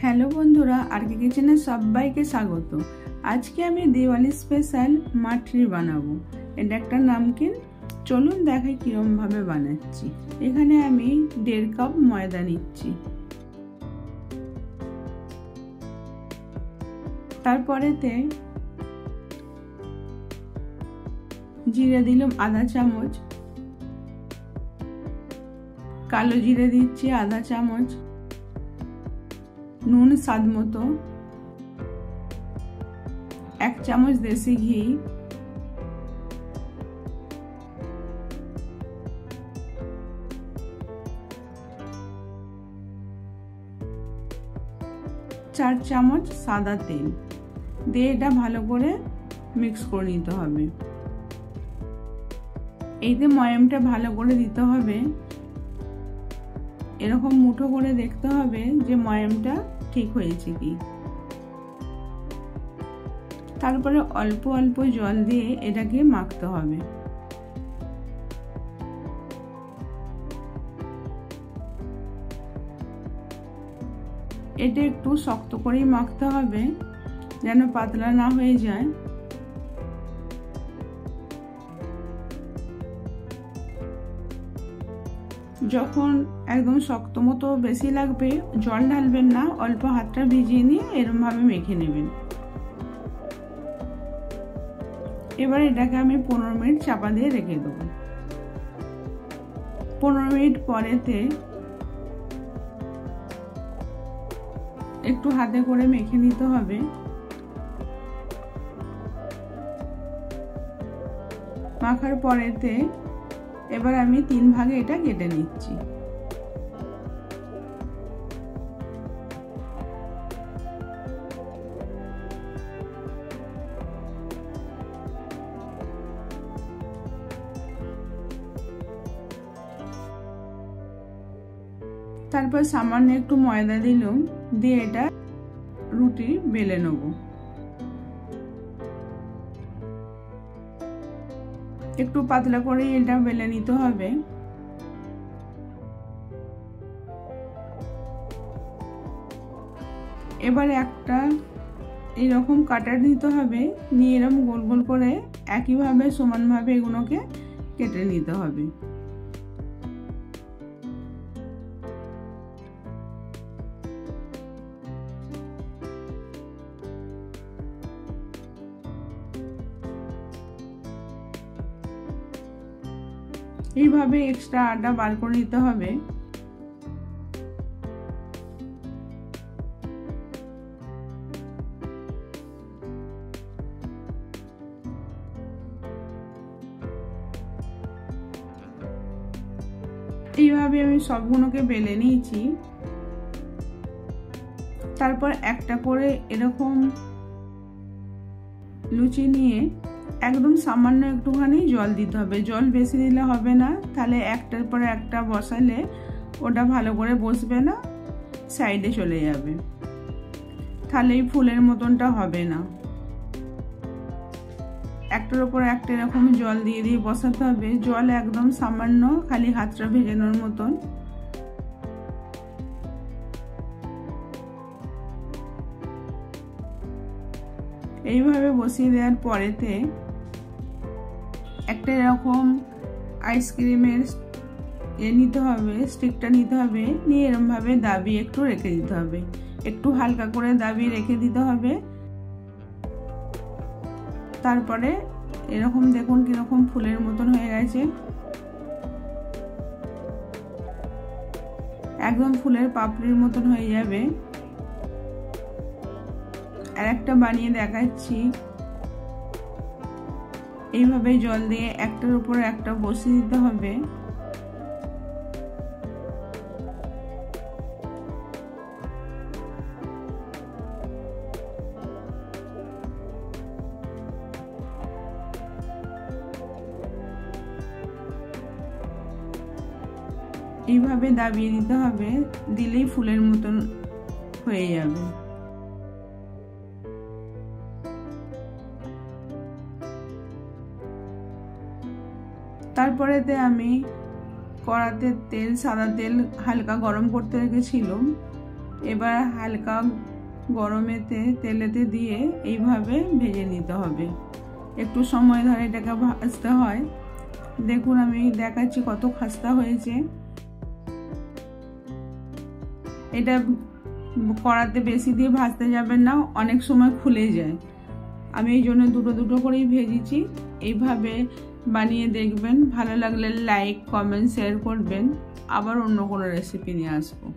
Hello বন্ধুরা, আরকে কিচেনে সবাইকে স্বাগত। আজকে আমি দিওয়ালি স্পেশাল মাঠরি বানাবো। এটা একটা নামকিন। চলুন দেখাই কিরকম ভাবে বানাচ্ছি। এখানে আমি 1.5 কাপ ময়দা নিচ্ছি। তারপরেতে জিরে দিলাম আধা চামচ, কালো জিরে দিচ্ছি আধা চামচ, নুন স্বাদ মতো, 1 চামচ দেশি ঘি, চার চামচ সাদা তেল দিয়ে এটা ভালো করে মিক্স করে নিতে হবে। এইতে ময়ামটা ভালো করে দিতে হবে। এরকম মুঠো করে দেখতে হবে যে ময়ামটা ঠিক হয়েছে কি। তারপরে অল্প অল্প জল দিয়ে এটাকে মাখতে হবে। এটা একটু শক্ত করেই মাখতে হবে যেন পাতলা না হয়ে যায়। যখন একদম শক্ত মতো বেশি লাগবে জল ঢালবেন না, অল্প হাতটা ভিজিয়ে নিয়ে এরকম ভাবে মেখে নেবেন। এবার এটাকে আমি 15 মিনিট চাপা দিয়ে রেখে দেবো। 15 মিনিট পরেতে একটু হাতে করে মেখে নিতে হবে। মাখার পরেতে এবার আমি 3 ভাগে এটা কেটে নিচ্ছি। তারপর সামান্য একটু ময়দা দিলাম, দিয়ে এটা রুটি বেলে নেব। একটু পাতলা করে এটা বেলে নিতে হবে। এবারে একটা এইরকম কাটার নিতে হবে, নিয়ে এরকম গোল গোল করে একইভাবে সমানভাবে এগুলোকে কেটে নিতে হবে। এইভাবে এক্সট্রা আটা বার করে নিতে হবে। এইভাবে আমি সবগুলোকে বেলে নিয়েছি। তারপর একটা করে এরকম লুচি নিয়ে একদম সামান্য একটুখানি জল দিতে হবে। জল বেশি দিলে হবে না, তাহলে একটার পর একটা বসালে ওটা ভালো করে বসবে না, সাইডে চলে যাবে, তাহলে এই ফুলের মতনটা হবে না। একটার উপর একটা এরকম জল দিয়ে দিয়ে বসাতে হবে। জল একদম সামান্য, খালি হাতটা ভেজানোর মতন। এইভাবে বসিয়ে দেওয়ার পরেতে একটা এরকম আইসক্রিমের নিতে হবে, স্টিকটা নিতে হবে, নিয়ে এরকম ভাবে দাবিয়ে একটু রেখে দিতে হবে। একটু হালকা করে দাবিয়ে রেখে দিতে হবে। তারপরে এরকম দেখুন কিরকম ফুলের মতন হয়ে গেছে, একদম ফুলের পাপড়ির মতন হয়ে যাবে। আর একটা বানিয়ে দেখাচ্ছি। এইভাবে জল দিয়ে একটার উপর একটা বসিয়ে দিতে হবে। এইভাবে দাবিয়ে দিতে হবে, দিলেই ফুলের মতন হয়ে যাবে। তারপরেতে আমি কড়াতে তেল, সাদা তেল হালকা গরম করতে রেখেছিলাম। এবার হালকা গরমেতে তেলেতে দিয়ে এইভাবে ভেজে নিতে হবে। একটু সময় ধরে এটাকে ভাজতে হয়। দেখুন আমি দেখাচ্ছি কত খাস্তা হয়েছে। এটা কড়াতে বেশি দিয়ে ভাজতে যাবেন না, অনেক সময় খুলে যায়। আমি এই জন্য দুটো দুটো করেই ভেজেছি। এইভাবে বানিয়ে দেখবেন, ভালো লাগলে লাইক কমেন্ট শেয়ার করবেন। আবার অন্য কোনো রেসিপি নিয়ে আসবো।